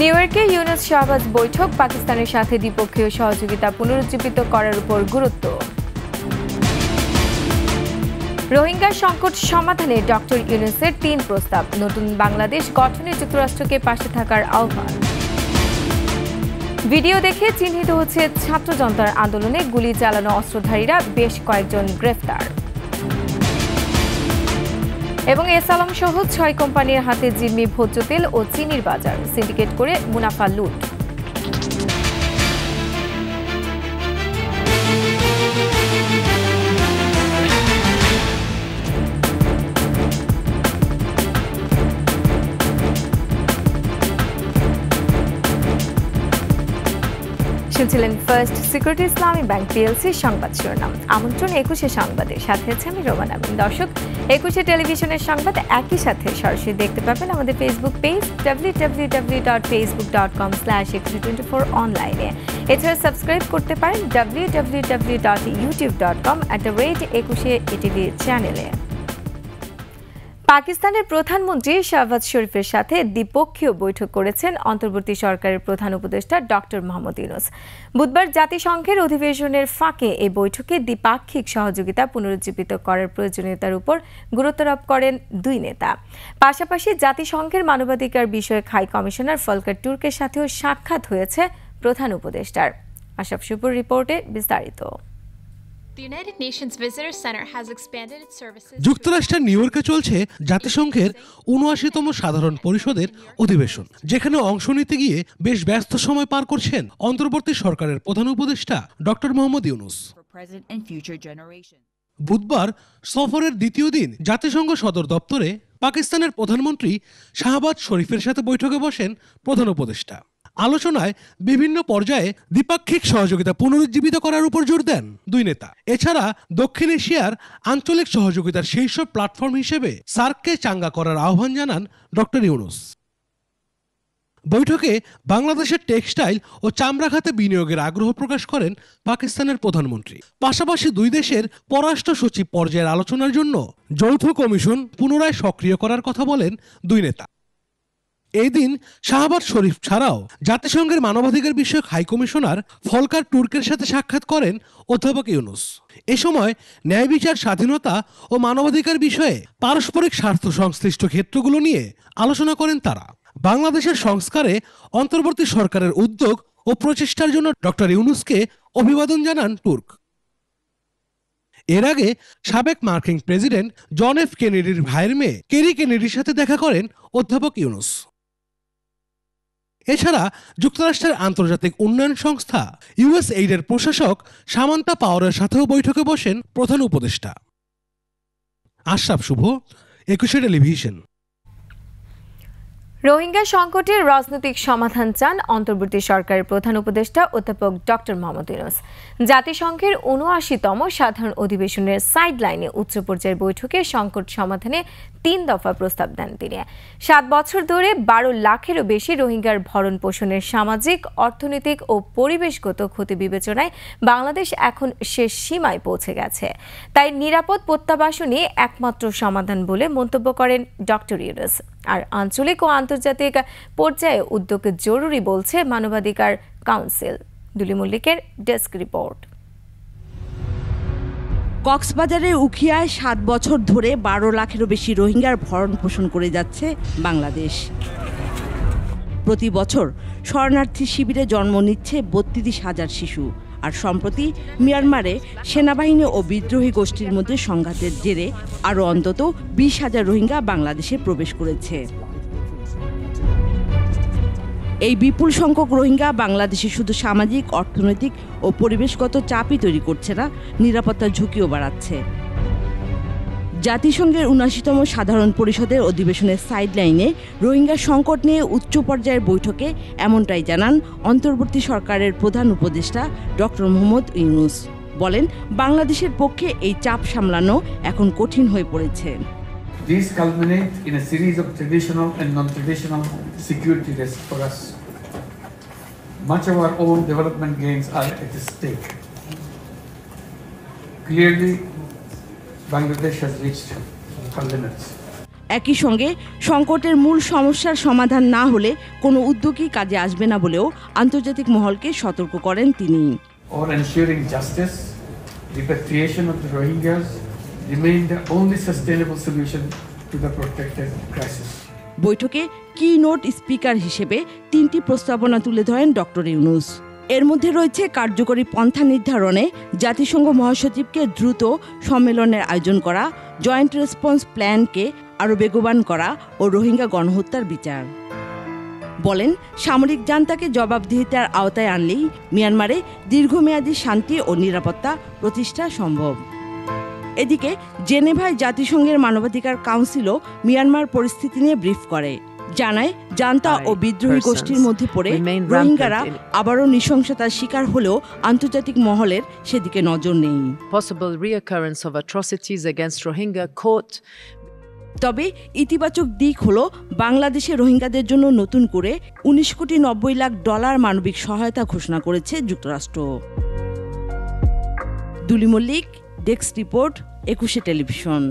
New ইয়র্কে ইউনুস শাহবাজ বৈঠক পাকিস্তানের সাথে দ্বিপক্ষীয় সহযোগিতা পুনরুজ্জীবিত করার উপর গুরুত্ব। রোহিঙ্গা সংকট সমাধানে ডক্টর ইউনুসের ৩ প্রস্তাব, নতুন বাংলাদেশ গঠনে যুক্তরাষ্ট্রকে পাশে থাকার আহ্বান। ভিডিও দেখে চিহ্নিত হচ্ছে ছাত্র জনতার আন্দোলনে গুলি চালানো অস্ত্রধারীরা, বেশ কয়েকজন গ্রেফতার। এবং এসালাম সহ ৬ কোম্পানির হাতে জিম্মি ভোজ্য তেল ও চিনির বাজার, সিন্ডিকেট করে মুনাফা লুট। শুনছিলেন ফার্স্ট সিকিউরিটি ইসলামী ব্যাংক পিএলসি সংবাদ শিরোনাম। আমন্ত্রণ ২১শে সংবাদে, সাথে আছে আমি রোমান আমিন। দর্শক, ২১শে টেলিভিশনের সংবাদ একই সাথে সরাসরি দেখতে পাবেন আমাদের ফেসবুক পেজ www.facebook.com/2124 অনলাইনে। এছাড়া সাবস্ক্রাইব করতে পারেন www.youtube.com/21 চ্যানেলে। পাকিস্তানের প্রধানমন্ত্রী শাহবাজ শরীফের সাথে দ্বিপক্ষীয় বৈঠক করেছেন অন্তর্বর্তী সরকারের প্রধান উপদেষ্টা ডক্টর মোহাম্মদ ইউনুস। বুধবার জাতিসংঘের অধিবেশনের ফাঁকে এই বৈঠকে দ্বিপাক্ষিক সহযোগিতা পুনরুজ্জীবিত করার প্রয়োজনীয়তার উপর গুরুত্বারোপ করেন দুই নেতা। পাশাপাশি জাতিসংঘের মানবাধিকার বিষয়ক হাই কমিশনার ফলকার টুর্কের সাথেও সাক্ষাৎ হয়েছে প্রধান উপদেষ্টার। আশরাফ শুভর রিপোর্টে বিস্তারিত। যুক্তরাষ্ট্রের নিউ ইয়র্কে চলছে জাতিসংঘের ৭৯তম সাধারণ পরিষদের অধিবেশন, যেখানে অংশ নিতে গিয়ে বেশ ব্যস্ত সময় পার করছেন অন্তর্বর্তী সরকারের প্রধান উপদেষ্টা ডক্টর মোহাম্মদ ইউনুস। বুধবার সফরের দ্বিতীয় দিন জাতিসংঘ সদর দপ্তরে পাকিস্তানের প্রধানমন্ত্রী শাহবাজ শরীফের সাথে বৈঠকে বসেন প্রধান উপদেষ্টা। আলোচনায় বিভিন্ন পর্যায়ে দ্বিপাক্ষিক সহযোগিতা পুনরুজ্জীবিত করার উপর জোর দেন দুই নেতা। এছাড়া দক্ষিণ এশিয়ার আঞ্চলিক সহযোগিতার শীর্ষ প্ল্যাটফর্ম হিসেবে সার্ককে চাঙ্গা করার আহ্বান জানান ডক্টর ইউনুস। বৈঠকে বাংলাদেশের টেক্সটাইল ও চামড়া খাতে বিনিয়োগের আগ্রহ প্রকাশ করেন পাকিস্তানের প্রধানমন্ত্রী। পাশাপাশি দুই দেশের পররাষ্ট্র সচিব পর্যায়ের আলোচনার জন্য যৌথ কমিশন পুনরায় সক্রিয় করার কথা বলেন দুই নেতা। এই দিন শাহবাজ শরীফ ছাড়াও জাতিসংঘের মানবাধিকার বিষয়ক হাই কমিশনার ফলকার টুর্কের সাথে সাক্ষাৎ করেন অধ্যাপক ইউনুস। এ সময় ন্যায় বিচার, স্বাধীনতা ও মানবাধিকার বিষয়ে পারস্পরিক স্বার্থ সংশ্লিষ্ট ক্ষেত্রগুলো নিয়ে আলোচনা করেন তারা। বাংলাদেশের সংস্কারে অন্তর্বর্তী সরকারের উদ্যোগ ও প্রচেষ্টার জন্য ডক্টর ইউনুসকে অভিবাদন জানান তুর্ক। এর আগে সাবেক মার্কিন প্রেসিডেন্ট জন এফ কেনেডির ভাইয়ের মেয়ে কেরি কেনেডির সাথে দেখা করেন অধ্যাপক ইউনুস। এছাড়া যুক্তরাষ্ট্রের আন্তর্জাতিক উন্নয়ন সংস্থা ইউএসএইডের প্রশাসক সামান্তা পাওয়ারের সাথেও বৈঠকে বসেন প্রধান উপদেষ্টা। আশরাফ শুভ, ২১শে টেলিভিশন। রোহিঙ্গা সংকটের রাজনৈতিক সমাধান চান অন্তর্বর্তী সরকারের প্রধান উপদেষ্টা অধ্যাপক ডক্টর মোহাম্মদ ইউনুস। জাতিসংঘের ৭৯তম সাধারণ অধিবেশনের সাইডলাইনে উচ্চ পর্যায়ের বৈঠকে সংকট সমাধানে ৩ দফা প্রস্তাব দেন তিনি। ৭ বছর ধরে ১২ লাখেরও বেশি রোহিঙ্গার ভরণ পোষণের সামাজিক, অর্থনৈতিক ও পরিবেশগত ক্ষতি বিবেচনায় বাংলাদেশ এখন শেষ সীমায় পৌঁছে গেছে। তাই নিরাপদ প্রত্যাবাসনই একমাত্র সমাধান বলে মন্তব্য করেন ডক্টর ইউনুস। আর আঞ্চলিক ও আন্তর্জাতিক পর্যায়ে উদ্যোগ জরুরি বলছে মানবাধিকার কাউন্সিল। দুলি মল্লিকের ডেস্ক রিপোর্ট। কক্সবাজারের উখিয়ায় ৭ বছর ধরে ১২ লাখেরও বেশি রোহিঙ্গার ভরণ পোষণ করে যাচ্ছে বাংলাদেশ। প্রতি বছর শরণার্থী শিবিরে জন্ম নিচ্ছে ৩২,০০০ শিশু। আর সম্প্রতি মিয়ানমারে সেনাবাহিনী ও বিদ্রোহী গোষ্ঠীর মধ্যে সংঘাতের জেরে আরও অন্তত ২০,০০০ রোহিঙ্গা বাংলাদেশে প্রবেশ করেছে। এই বিপুল সংখ্যক রোহিঙ্গা বাংলাদেশে শুধু সামাজিক, অর্থনৈতিক ও পরিবেশগত চাপই তৈরি করছে না, নিরাপত্তার ঝুঁকিও বাড়াচ্ছে। জাতিসংঘের ৭৯তম সাধারণ পরিষদের অধিবেশনের সাইডলাইনে রোহিঙ্গা সংকট নিয়ে উচ্চ পর্যায়ের বৈঠকে এমনটাই জানান অন্তর্বর্তী সরকারের প্রধান উপদেষ্টা ডক্টর মোহাম্মদ ইউনুস। বলেন, বাংলাদেশের পক্ষে এই চাপ সামলানো এখন কঠিন হয়ে পড়েছে। These culminate in a series of traditional and non-traditional security risks for us. Much of our own development gains are at stake. Clearly, Bangladesh has reached her limits. একই সঙ্গে সংকটের মূল সমস্যার সমাধান না হলে কোনো উদ্যোগই কাজে আসবে না বলেও আন্তর্জাতিক মহলকে সতর্ক করেন তিনি। Or ensuring justice, repatriation of the Rohingyas remain the only sustainable solution to the protracted crisis. বৈঠকে কি নোট স্পিকার হিসেবে 3টি প্রস্তাবনা তুলে ধরেন ডক্টর ইউনূস। এর মধ্যে রয়েছে কার্যকরী পন্থা নির্ধারণে জাতিসংঘ মহাসচিবকে দ্রুত সম্মেলনের আয়োজন করা, জয়েন্ট রেসপন্স প্ল্যানকে আরও বেগবান করা ও রোহিঙ্গা গণহত্যার বিচার। বলেন, সামরিক জান্তাকে জবাবদিহিতার আওতায় আনলেই মিয়ানমারে দীর্ঘমেয়াদী শান্তি ও নিরাপত্তা প্রতিষ্ঠা সম্ভব। এদিকে জেনেভায় জাতিসংঘের মানবাধিকার কাউন্সিলও মিয়ানমার পরিস্থিতি নিয়ে ব্রিফ করে, জানায় জান্তা ও বিদ্রোহী গোষ্ঠীর মধ্যে পড়ে রোহিঙ্গারা আবারও নৃশংসতার শিকার হলেও আন্তর্জাতিক মহলের সেদিকে নজর নেই। Possible reoccurrence of atrocities against Rohingya caught. তবে ইতিবাচক দিক হলো বাংলাদেশে রোহিঙ্গাদের জন্য নতুন করে $19.90 কোটি মানবিক সহায়তা ঘোষণা করেছে যুক্তরাষ্ট্র। দুলি মল্লিক, ডেস্ক রিপোর্ট, 21 টেলিভিশন।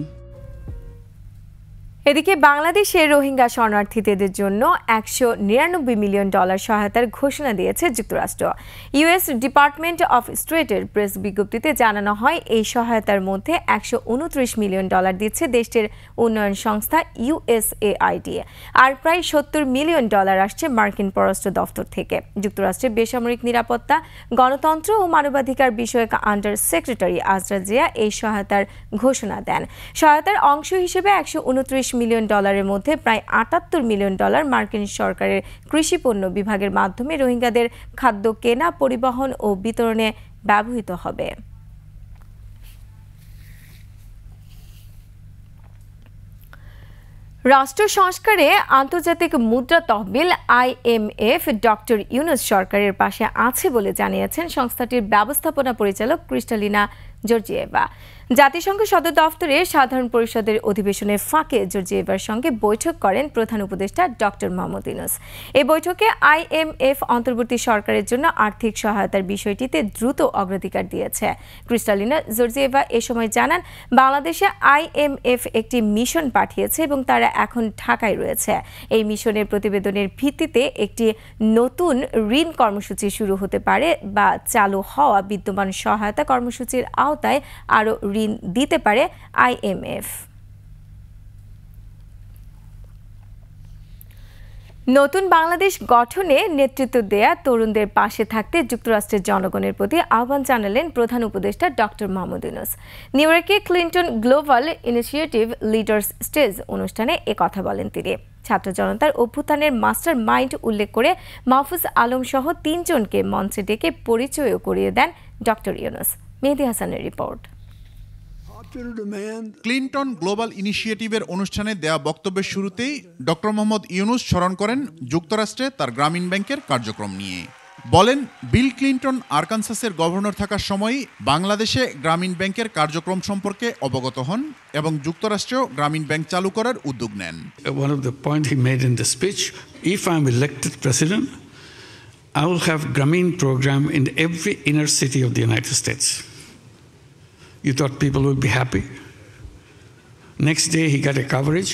এদিকে বাংলাদেশে রোহিঙ্গা শরণার্থীদের জন্য $199 মিলিয়ন সহায়তার ঘোষণা দিয়েছে যুক্তরাষ্ট্র। ইউএস ডিপার্টমেন্ট অফ স্টেটের প্রেস বিজ্ঞপ্তিতে জানানো হয়, এই সহায়তার মধ্যে $129 মিলিয়ন দিচ্ছে দেশটির উন্নয়ন সংস্থা USAID, আর প্রায় $70 মিলিয়ন আসছে মার্কিন পররাষ্ট্র দফতর থেকে। যুক্তরাষ্ট্রের বেসামরিক নিরাপত্তা, গণতন্ত্র ও মানবাধিকার বিষয়ক আন্ডার সেক্রেটারি আজরা জিয়া এই সহায়তার ঘোষণা দেন। সহায়তার অংশ হিসেবে $129 মিলিয়ন মধ্যে প্রায় $78 মিলিয়ন মার্কিন সরকারের কৃষিপণ্য বিভাগের মাধ্যমে রোহিঙ্গাদের খাদ্য কেনা, পরিবহন ও বিতরণে ব্যবহৃত হবে। রাষ্ট্র সংস্কারে আন্তর্জাতিক মুদ্রা তহবিল IMF ডক্টর ইউনূস সরকারের পাশে আছে বলে জানিয়েছেন সংস্থাটির ব্যবস্থাপনা পরিচালক ক্রিস্টালিনা জর্জিয়েভা। জাতিসংঘ সদর দফতরে সাধারণ পরিষদের অধিবেশনের ফাঁকে জর্জিয়েভার সঙ্গে বৈঠক করেন প্রধান উপদেষ্টা ডক্টর মোহাম্মদ ইউনূস। এই বৈঠকে IMF অন্তর্বর্তী সরকারের জন্য আর্থিক সহায়তার বিষয়টিতে দ্রুত অগ্রাধিকার দিয়েছে। ক্রিস্টালিনা জর্জিয়েভা এ সময় জানান, বাংলাদেশে IMF একটি মিশন পাঠিয়েছে এবং তারা এখন ঢাকায় রয়েছে। এই মিশনের প্রতিবেদনের ভিত্তিতে একটি নতুন ঋণ কর্মসূচি শুরু হতে পারে বা চালু হওয়া বিদ্যমান সহায়তা কর্মসূচির আওতায় আরও ঋণ দিতে পারে IMF। নতুন বাংলাদেশ গঠনে নেতৃত্ব দেয়া তরুণদের পাশে থাকতে যুক্তরাষ্ট্রের জনগণের প্রতি আহ্বান জানালেন প্রধান উপদেষ্টা ডক্টর মোহাম্মদ ইউনূস। নিউ ইয়র্কে Clinton global initiative leaders stage অনুষ্ঠানে একথা বলেন তিনি। ছাত্র জনতার অভ্যুত্থানের মাস্টার মাইন্ড উল্লেখ করে মাহফুজ আলম সহ 3 জনকে মঞ্চে ডেকে পরিচয়ও করিয়ে দেন ডক্টর ইউনূস। মেহেদী হাসানের রিপোর্ট। ক্লিন্টন গ্লোবাল ইনিশিয়েটিভের অনুষ্ঠানে দেয়া বক্তব্যের শুরুতেই ডক্টর মোহাম্মদ ইউনূস স্মরণ করেন যুক্তরাষ্ট্রে তার গ্রামীণ ব্যাংকের কার্যক্রম নিয়ে। বলেন, বিল ক্লিন্টন আরকানসাসের গভর্নর থাকার সময়ই বাংলাদেশে গ্রামীণ ব্যাংকের কার্যক্রম সম্পর্কে অবগত হন এবং যুক্তরাষ্ট্রেও গ্রামীণ ব্যাংক চালু করার উদ্যোগ নেন। One of the point he made in the speech, if I'm elected president, I will have Grameen program in every inner city of the United States. You thought people would be happy? Next day he got a coverage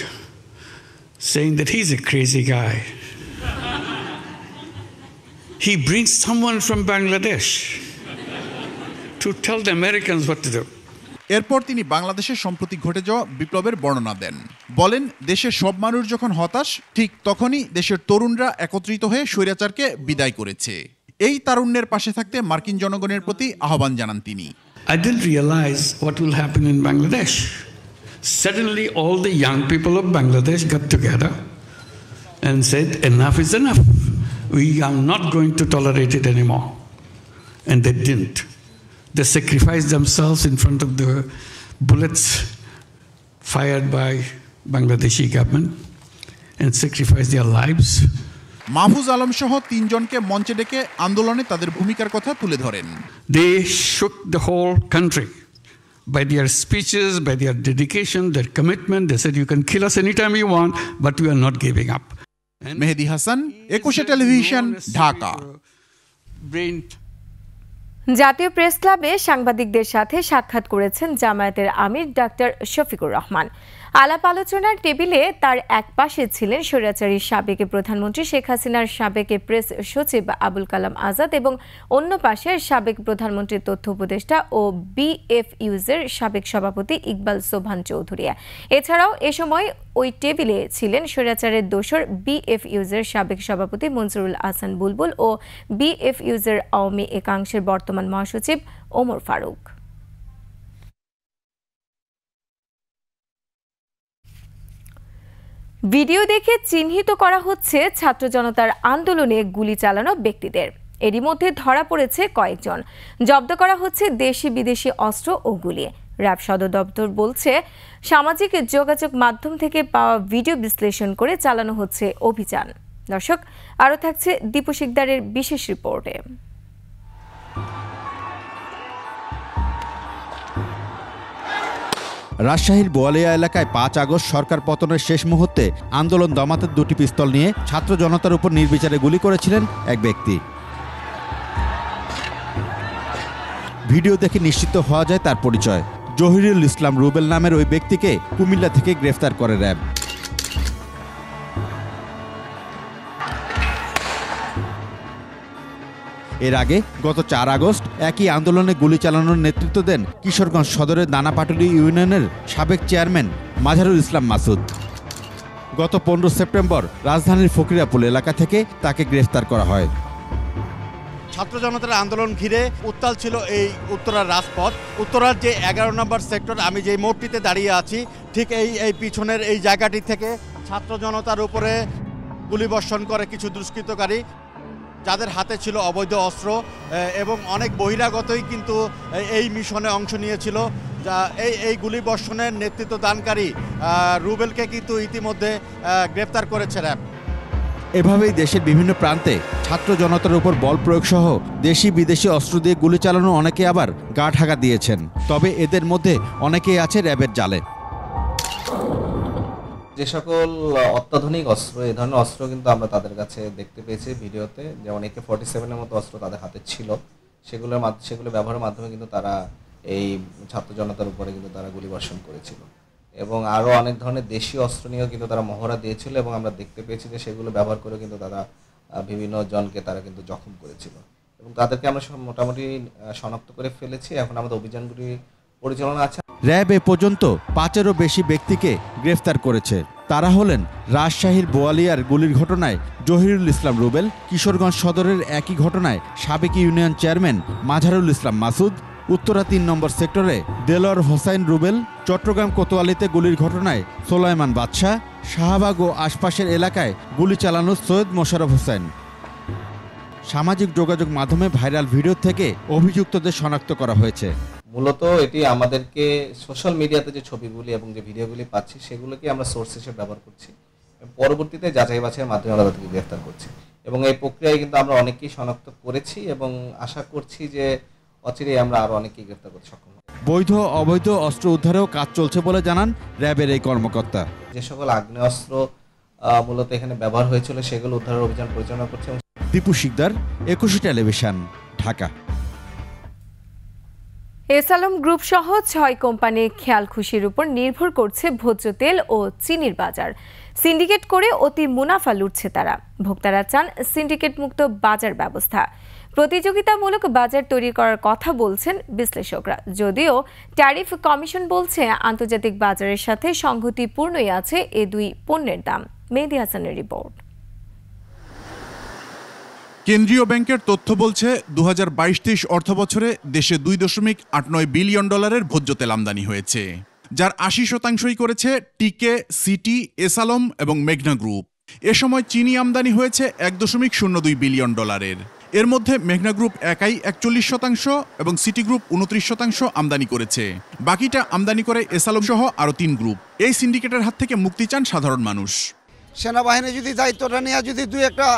saying that he's a crazy guy. He brings someone from Bangladesh to tell the Americans what to do. এরপর তিনি বাংলাদেশের সম্প্রতি ঘটে যাওয়া বিপ্লবের বর্ণনা দেন। বলেন, দেশের সব মানুষ যখন হতাশ, ঠিক তখনই দেশের তরুণরা একত্রিত হয়ে স্বৈরাচারকে বিদায় করেছে। এই তারুণ্যের পাশে থাকতে মার্কিন জনগণের প্রতি আহ্বান জানান তিনি। I didn't realize what will happen in Bangladesh. Suddenly all the young people of Bangladesh got together and said, enough is enough. We are not going to tolerate it anymore. And they didn't. They sacrificed themselves in front of the bullets fired by Bangladeshi government and sacrificed their lives. Mahfuz Alam সহ 3 জনকে মঞ্চে ডেকে আন্দোলনে তাদের ভূমিকার কথা তুলে ধরেন। They shook the whole country by their speeches, by their dedication, their commitment. They said, you can kill us anytime you want, but we are not giving up. Mehedi Hasan, 21 television, Dhaka. জাতীয় প্রেস ক্লাবে সাংবাদিকদের সাথে সাক্ষাৎ করেছেন জামায়াতের আমির doctor Shafiqur Rahman. আলাপ আলোচনার টেবিলে তার এক পাশে ছিলেন স্বৈরাচারী সাবেক প্রধানমন্ত্রী শেখ হাসিনার সাবেক প্রেস সচিব আবুল কালাম আজাদ এবং অন্য পাশে সাবেক প্রধানমন্ত্রীর তথ্য উপদেষ্টা ও বিএফইউজের সাবেক সভাপতি ইকবাল সোবহান চৌধুরী। এছাড়াও এ সময় ওই টেবিলে ছিলেন স্বৈরাচারের দোসর বিএফইউজের সাবেক সভাপতি মনজুরুল আহসান বুলবুল ও বিএফইউজের আওয়ামী একাংশের বর্তমান মহাসচিব ওমর ফারুক। ভিডিও দেখে চিহ্নিত করা হচ্ছে ছাত্র জনতার আন্দোলনে গুলি চালানো ব্যক্তিদের। এরই মধ্যে ধরা পড়েছে কয়েকজন। জব্দ করা হচ্ছে দেশি বিদেশি অস্ত্র ও গুলি। র্যাব সদর দপ্তর বলছে, সামাজিক যোগাযোগ মাধ্যম থেকে পাওয়া ভিডিও বিশ্লেষণ করে চালানো হচ্ছে অভিযান। দর্শক, আরও থাকছে দীপু শিকদারের বিশেষ রিপোর্টে। রাজশাহীর বোয়ালিয়া এলাকায় 5 আগস্ট সরকার পতনের শেষ মুহূর্তে আন্দোলন দমাতে 2টি পিস্তল নিয়ে ছাত্র জনতার উপর নির্বিচারে গুলি করেছিলেন এক ব্যক্তি। ভিডিও দেখে নিশ্চিত হওয়া যায় তার পরিচয়। জহিরুল ইসলাম রুবেল নামের ওই ব্যক্তিকে কুমিল্লা থেকে গ্রেফতার করে র্যাব। এর আগে গত 4 আগস্ট একই আন্দোলনে গুলি চালানোর নেতৃত্ব দেন কিশোরগঞ্জ সদরের দানাপাটুলি ইউনিয়নের সাবেক চেয়ারম্যান মাঝারুল ইসলাম মাসুদ। গত 15 সেপ্টেম্বর রাজধানীর ফকিরাপুল এলাকা থেকে তাকে গ্রেফতার করা হয়। ছাত্র জনতার আন্দোলন ঘিরে উত্তাল ছিল এই উত্তরার রাজপথ। উত্তরার যে 11 নম্বর সেক্টর, আমি যে মোড়টিতে দাঁড়িয়ে আছি, ঠিক এই পিছনের এই জায়গাটি থেকে ছাত্র জনতার উপরে গুলিবর্ষণ করে কিছু দুষ্কৃতকারী, যাদের হাতে ছিল অবৈধ অস্ত্র এবং অনেক বহিরাগতই কিন্তু এই মিশনে অংশ নিয়েছিল। যা এই গুলিবর্ষণের নেতৃত্ব দানকারী রুবেলকে কিন্তু ইতিমধ্যে গ্রেপ্তার করেছে র্যাব। এভাবেই দেশের বিভিন্ন প্রান্তে ছাত্র জনতার উপর বল প্রয়োগ সহ দেশি বিদেশি অস্ত্র দিয়ে গুলি চালানো অনেকে আবার গা ঢাকা দিয়েছেন। তবে এদের মধ্যে অনেকেই আছে র্যাবের জালে। যে সকল অত্যাধুনিক অস্ত্র, এই ধরনের অস্ত্র কিন্তু আমরা তাদের কাছে দেখতে পেয়েছি ভিডিওতে, যেমন AK-47 মতো অস্ত্র তাদের হাতে ছিল। সেগুলো ব্যবহারের মাধ্যমে কিন্তু তারা এই ছাত্র জনতার উপরে কিন্তু তারা গুলিবর্ষণ করেছিল এবং আরও অনেক ধরনের দেশীয় অস্ত্র নিয়েও কিন্তু তারা মহড়া দিয়েছিল এবং আমরা দেখতে পেয়েছি যে সেগুলো ব্যবহার করে কিন্তু তারা বিভিন্ন জনকে তারা কিন্তু জখম করেছিল এবং তাদেরকে আমরা মোটামুটি শনাক্ত করে ফেলেছি। এখন আমাদের অভিযানগুলি পরিচালনা আছে। র্যাব এ পর্যন্ত 5-এরও বেশি ব্যক্তিকে গ্রেফতার করেছে। তারা হলেন রাজশাহীর বোয়ালিয়ার গুলির ঘটনায় জহিরুল ইসলাম রুবেল, কিশোরগঞ্জ সদরের একই ঘটনায় সাবেক ইউনিয়ন চেয়ারম্যান মাঝারুল ইসলাম মাসুদ, উত্তরা 3 নম্বর সেক্টরে দেলোয়ার হোসাইন রুবেল, চট্টগ্রাম কোতোয়ালিতে গুলির ঘটনায় সোলাইমান বাদশাহ, শাহবাগ ও আশপাশের এলাকায় গুলি চালানো সৈয়দ মোশাররফ হোসেন। সামাজিক যোগাযোগ মাধ্যমে ভাইরাল ভিডিও থেকে অভিযুক্তদের শনাক্ত করা হয়েছে। মূলত এটি আমাদেরকে সোশ্যাল মিডিয়াতে যে ছবিগুলি এবং যে ভিডিওগুলি পাচ্ছি সেগুলোকে আমরা সোর্স হিসেবে ব্যবহার করছি। পরবর্তীতে যাচাই বাছাইয়ের মাধ্যমে আমরা তাদেরকে গ্রেফতার করছি এবং এই প্রক্রিয়ায় কিন্তু আমরা অনেকেই শনাক্ত করেছি এবং আশা করছি যে অচিরেই আমরা আরও অনেকেই গ্রেফতার করতে সক্ষম হব। বৈধ অবৈধ অস্ত্র উদ্ধারেও কাজ চলছে বলে জানান র্যাবের এই কর্মকর্তা। যে সকল আগ্নেয়াস্ত্র মূলত এখানে ব্যবহার হয়েছিল সেগুলো উদ্ধারের অভিযান পরিচালনা করছে। দীপু শিকদার, 21 টেলিভিশন, ঢাকা। এসালম গ্রুপ সহ 6 কোম্পানি খেয়াল খুশির উপর নির্ভর করছে ভোজ্য তেল ও চিনির বাজার। সিন্ডিকেট করে অতি মুনাফা লুটছে তারা। ভোক্তারা চান সিন্ডিকেট মুক্ত বাজার ব্যবস্থা। প্রতিযোগিতামূলক বাজার তৈরি করার কথা বলছেন বিশ্লেষকরা, যদিও ট্যারিফ কমিশন বলছে আন্তর্জাতিক বাজারের সাথে সংগতিপূর্ণই আছে এ দুই পণ্যের দাম। মেহেদী হাসানের রিপোর্ট। কেন্দ্রীয় ব্যাংকের তথ্য বলছে 2022-23 অর্থবছরে দেশে $2.89 বিলিয়ন ভোজ্য তেল আমদানি হয়েছে, যার 80%ই করেছে টিকে, সিটি, এসালম এবং মেঘনা গ্রুপ। এ সময় চিনি আমদানি হয়েছে $1.02 বিলিয়ন। এর মধ্যে মেঘনা গ্রুপ একাই 41% এবং সিটি গ্রুপ 29% আমদানি করেছে। বাকিটা আমদানি করে এসালম সহ আরও 3 গ্রুপ। এই সিন্ডিকেটের হাত থেকে মুক্তি চান সাধারণ মানুষ। সেনাবাহিনী যদি দায়িত্বটা নিয়ে যদি দুই একটা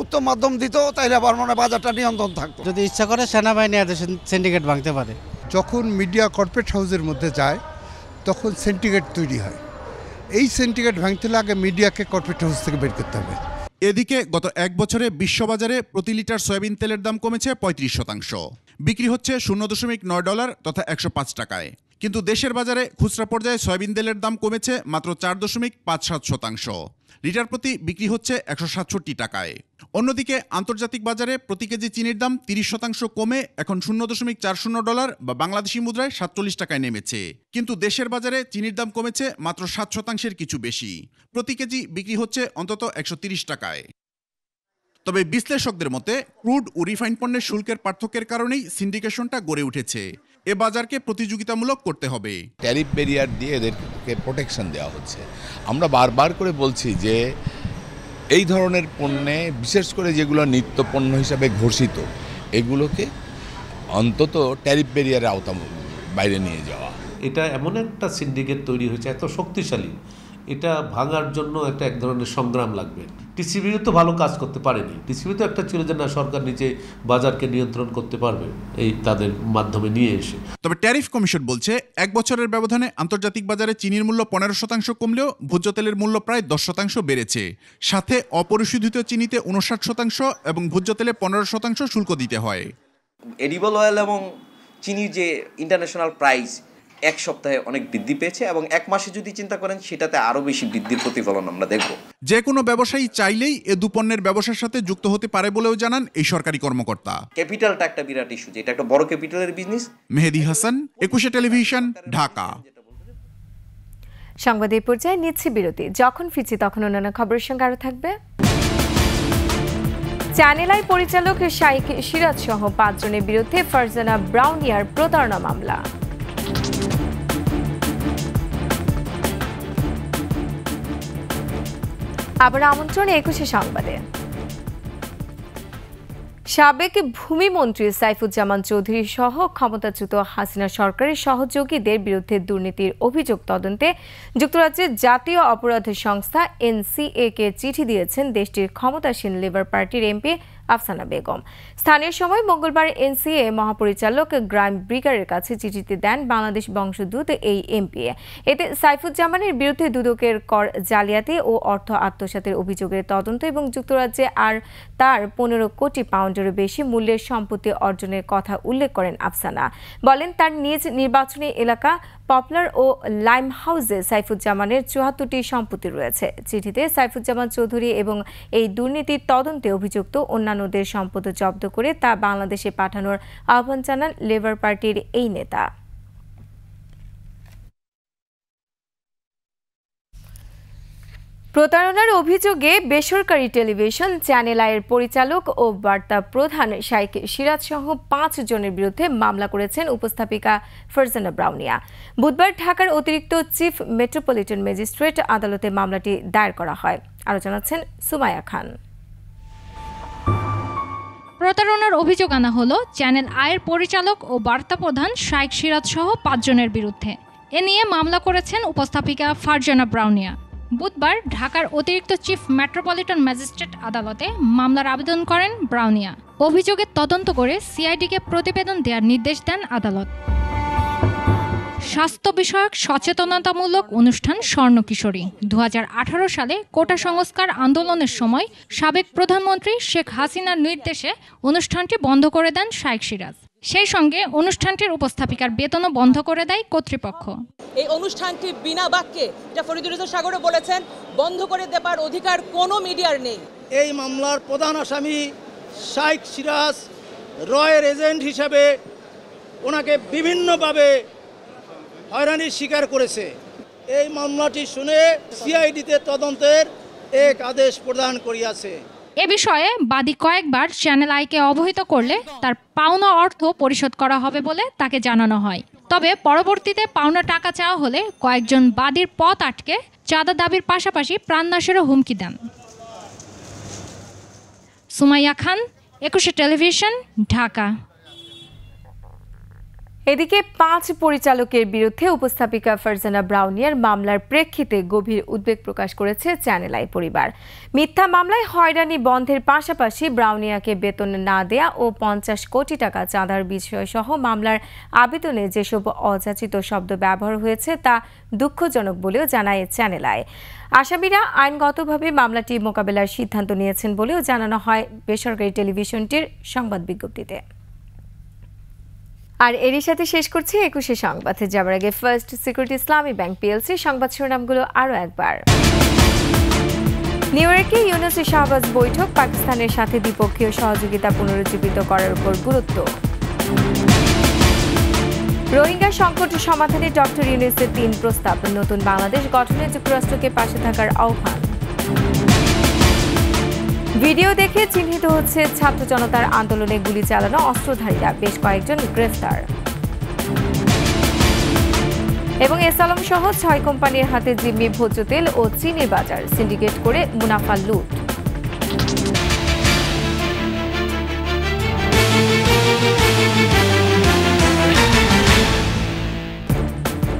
উত্তম মাধ্যম দিত তাহলে আবার মনে বাজারটা নিয়ন্ত্রণ থাকতো। যদি ইচ্ছা করে সেনাবাহিনী সিন্ডিকেট ভাঙতে পারে। যখন মিডিয়া কর্পোরেট হাউসের মধ্যে যায় তখন সিন্ডিকেট তৈরি হয়। এই সিন্ডিকেট ভাঙতে হলে আগে মিডিয়াকে কর্পোরেট হাউস থেকে বের করতে হবে। এদিকে গত 1 বছরে বিশ্ববাজারে প্রতি লিটার সয়াবিন তেলের দাম কমেছে 35%। বিক্রি হচ্ছে $0.9 তথা 105 টাকায়। কিন্তু দেশের বাজারে খুচরা পর্যায়ে সয়াবিন তেলের দাম কমেছে মাত্র 4.57%। লিটার প্রতি বিক্রি হচ্ছে 167 টাকায়। অন্যদিকে আন্তর্জাতিক বাজারে প্রতি কেজি চিনির দাম 30% কমে এখন $0.40 বা বাংলাদেশি মুদ্রায় 47 টাকায় নেমেছে। কিন্তু দেশের বাজারে চিনির দাম কমেছে মাত্র 7% কিছু বেশি। প্রতি কেজি বিক্রি হচ্ছে অন্তত 130 টাকায়। তবে বিশ্লেষকদের মতে ক্রুড ও রিফাইন পণ্যের শুল্কের পার্থক্যের কারণেই সিন্ডিকেশনটা গড়ে উঠেছে। এ বাজারকে প্রতিযোগিতামূলক করতে হবে। ট্যারিফ ব্যারিয়ার দিয়ে এদেরকে প্রোটেকশন দেওয়া হচ্ছে। আমরা বারবার করে বলছি যে এই ধরনের পণ্যে, বিশেষ করে যেগুলো নিত্য পণ্য হিসাবে ঘোষিত, এগুলোকে অন্তত ট্যারিফ ব্যারিয়ারের আওতা বাইরে নিয়ে যাওয়া। এটা এমন একটা সিন্ডিকেট তৈরি হয়েছে, এত শক্তিশালী, এটা ভাঙার জন্য এক ধরনের সংগ্রাম লাগবে। টিসিবিও তো ভালো কাজ করতে পারেনি। টিসিবি তো একটা ছিল যে না, সরকার নিজে বাজারকে নিয়ন্ত্রণ করতে পারবে এই তাদের মাধ্যমে নিয়ে এসে। তবে ট্যারিফ কমিশন বলছে 1 বছরের ব্যবধানে আন্তর্জাতিক বাজারে চিনির মূল্য 15% কমলেও ভোজ্য তেলের মূল্য প্রায় 10% বেড়েছে। সাথে অপরিশোধিত চিনিতে 59% এবং ভোজ্য তেলে 15% শুল্ক দিতে হয়। এডিবল অয়েল এবং চিনির যে ইন্টারন্যাশনাল প্রাইস 1 সপ্তাহে অনেক বৃদ্ধি পেয়েছে এবং 1 মাসে যদি চিন্তা করেন সেটাতে আরো বেশি বৃদ্ধির প্রতিফলন আমরা দেখব। যে কোনো ব্যবসায়ী চাইলেই এ দুপণ্যের ব্যবসার সাথে যুক্ত হতে পারে বলেও জানান এই সরকারি কর্মকর্তা। ক্যাপিটালটা একটা বিরাট ইস্যু, যেটা একটা বড় ক্যাপিটালের বিজনেস। মেহেদি হাসান, 21 টেলিভিশন, ঢাকা। সংবাদ এই পর্যায়ে নিচ্ছি বিরতি। যখন ফিরছি তখন অন্যান্য খবরের সঙ্গে আরো থাকবে। চ্যানেল আই পরিচালক শাইখ সিরাজ সহ 5 জনের বিরুদ্ধে ফারজানা ব্রাউনিয়ার প্রতারণা মামলা। আবার আমন্ত্রণ 21 সংবাদে। সাবেক ভূমিমন্ত্রী সাইফুজ্জামান চৌধুরী সহ ক্ষমতাচ্যুত হাসিনা সরকারের সহযোগীদের বিরুদ্ধে দুর্নীতির অভিযোগ তদন্তে যুক্তরাজ্যের জাতীয় অপরাধ সংস্থা NCA-কে চিঠি দিয়েছেন দেশটির ক্ষমতাসীন লেবার পার্টির এমপি আফসানা বেগম। স্থানীয় সময় মঙ্গলবার NCA মহাপরিচালক গ্রাইম ব্রিগারের কাছে চিঠিতে দেন বাংলাদেশ বংশোদ্ভূত এই এমপি। এতে সাইফুজ্জামানের বিরুদ্ধে দুদকের কর জালিয়াতি ও অর্থ আত্মসাতের অভিযোগের তদন্ত এবং যুক্তরাজ্যে আর তার 15 কোটি পাউন্ডেরও বেশি মূল্যের সম্পত্তি অর্জনের কথা উল্লেখ করেন আফসানা। বলেন তার নিজ নির্বাচনী এলাকা পপুলার ও লাইম হাউসে সাইফুজ্জামানের 74টি সম্পত্তি রয়েছে। চিঠিতে সাইফুজ্জামান চৌধুরী এবং এই দুর্নীতির তদন্তে অভিযুক্ত অন্যান্যদের সম্পদ জব্দ করে তা বাংলাদেশে পাঠানোর আহ্বান জানান লেবার পার্টির এই নেতা। প্রতারণার অভিযোগে বেসরকারি টেলিভিশন চ্যানেল আইয়ের পরিচালক ও বার্তা প্রধান শাইখ সিরাজ সহ 5 জনের বিরুদ্ধে মামলা করেছেন উপস্থাপিকা ফারজানা ব্রাউনিয়া। বুধবার ঢাকার অতিরিক্ত চিফ মেট্রোপলিটন ম্যাজিস্ট্রেট আদালতে মামলাটি দায়ের করা হয়। আরও জানাচ্ছেন সুমাইয়া খান। প্রতারণার অভিযোগ আনা হলো চ্যানেল আইয়ের পরিচালক ও বার্তা প্রধান শাইখ সিরাজ সহ 5 জনের বিরুদ্ধে। এ নিয়ে মামলা করেছেন উপস্থাপিকা ফারজানা ব্রাউনিয়া। বুধবার ঢাকার অতিরিক্ত চিফ মেট্রোপলিটন ম্যাজিস্ট্রেট আদালতে মামলার আবেদন করেন ব্রাউনিয়া। অভিযোগের তদন্ত করে সিআইডিকে প্রতিবেদন দেওয়ার নির্দেশ দেন আদালত। স্বাস্থ্য বিষয়ক সচেতনতামূলক অনুষ্ঠান স্বর্ণ কিশোরী 2018 সালে কোটা সংস্কার আন্দোলনের সময় সাবেক প্রধানমন্ত্রী শেখ হাসিনার নির্দেশে অনুষ্ঠানটি বন্ধ করে দেন শাইখ সিরাজ। সেই সঙ্গে অনুষ্ঠানটির উপস্থাপিকার বেতনও বন্ধ করে দেয় কর্তৃপক্ষ। এই অনুষ্ঠানটি বিনা বাক্যে, এটা ফরিদুর রহমান সাগরও বলেছেন, বন্ধ করে দেবার অধিকার কোনো মিডিয়ার নেই। এই মামলার প্রধান আসামি শাইখ সিরাজ রয়ের এজেন্ট হিসাবে ওনাকে বিভিন্নভাবে হয়রানির শিকার করেছে। এই মামলাটি শুনে সিআইডিতে তদন্তের এক আদেশ প্রদান করিয়াছে। এ বিষয়ে বাদী কয়েকবার চ্যানেল আইকে অবহিত করলে তার পাওনা অর্থ পরিশোধ করা হবে বলে তাকে জানানো হয়। তবে পরবর্তীতে পাওনা টাকা চাওয়া হলে কয়েকজন বাদীর পথ আটকে চাঁদা দাবির পাশাপাশি প্রাণনাশেরও হুমকি দেন। সুমাইয়া খান, 21 টেলিভিশন, ঢাকা। এদিকে 5 পরিচালকের বিরুদ্ধে উপস্থাপিকা ফারজানা ব্রাউনিয়ার মামলার প্রেক্ষিতে গভীর উদ্বেগ প্রকাশ করেছে চ্যানেল আই পরিবার। মিথ্যা মামলায় হয়রানি বন্ধের পাশাপাশি ব্রাউনিয়াকে বেতন না দেয়া ও 50 কোটি টাকা চাঁদার বিষয় সহ মামলার আবেদনে যেসব অযাচিত শব্দ ব্যবহার হয়েছে তা দুঃখজনক বলেও জানায় চ্যানেল আই। আসামিরা আইনগতভাবে মামলাটি মোকাবেলার সিদ্ধান্ত নিয়েছেন বলেও জানানো হয় বেসরকারি টেলিভিশনটির সংবাদ বিজ্ঞপ্তিতে। আর এরই সাথে শেষ করছি 21 সংবাদ। যাবার আগে ফার্স্ট সিকিউরিটি ইসলামী ব্যাংক পিএলসি সংবাদ শিরোনামগুলো আরও একবার। নিউ ইয়র্কে ইউনুস শাহবাজ বৈঠক, পাকিস্তানের সাথে দ্বিপক্ষীয় সহযোগিতা পুনরুজ্জীবিত করার উপর গুরুত্ব। রোহিঙ্গা সংকট সমাধানে ডক্টর ইউনুসের 3 প্রস্তাব, নতুন বাংলাদেশ গঠনে যুক্তরাষ্ট্রকে পাশে থাকার আহ্বান। ভিডিও দেখে চিহ্নিত হচ্ছে ছাত্র জনতার আন্দোলনে গুলি চালানো অস্ত্রধারীরা, বেশ কয়েকজন গ্রেফতার। এবং এসালম সহ 6 কোম্পানির হাতে জিম্মি ভোজ্য তেল ও চিনি বাজার, সিন্ডিকেট করে মুনাফা লুট।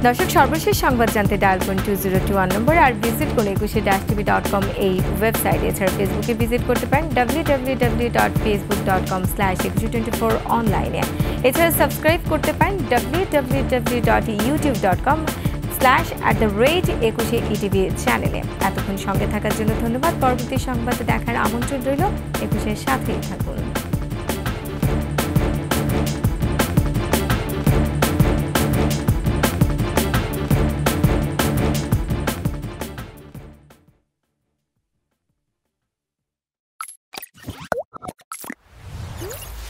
দর্শক, সর্বশেষ সংবাদ জানতে ডায়াল করুন 2021 নম্বরে আর ভিজিট করুন 21-tv.com এই ওয়েবসাইটে। এছাড়া ফেসবুকে ভিজিট করতে পারেন www.facebook.com/2124 অনলাইনে। এছাড়া সাবস্ক্রাইব করতে পারেন www.youtube.com/@21etv চ্যানেলে। এতক্ষণ সঙ্গে থাকার জন্য ধন্যবাদ। পরবর্তী সংবাদে দেখার আমন্ত্রণ রইল। 21-এর সাথেই থাকুন।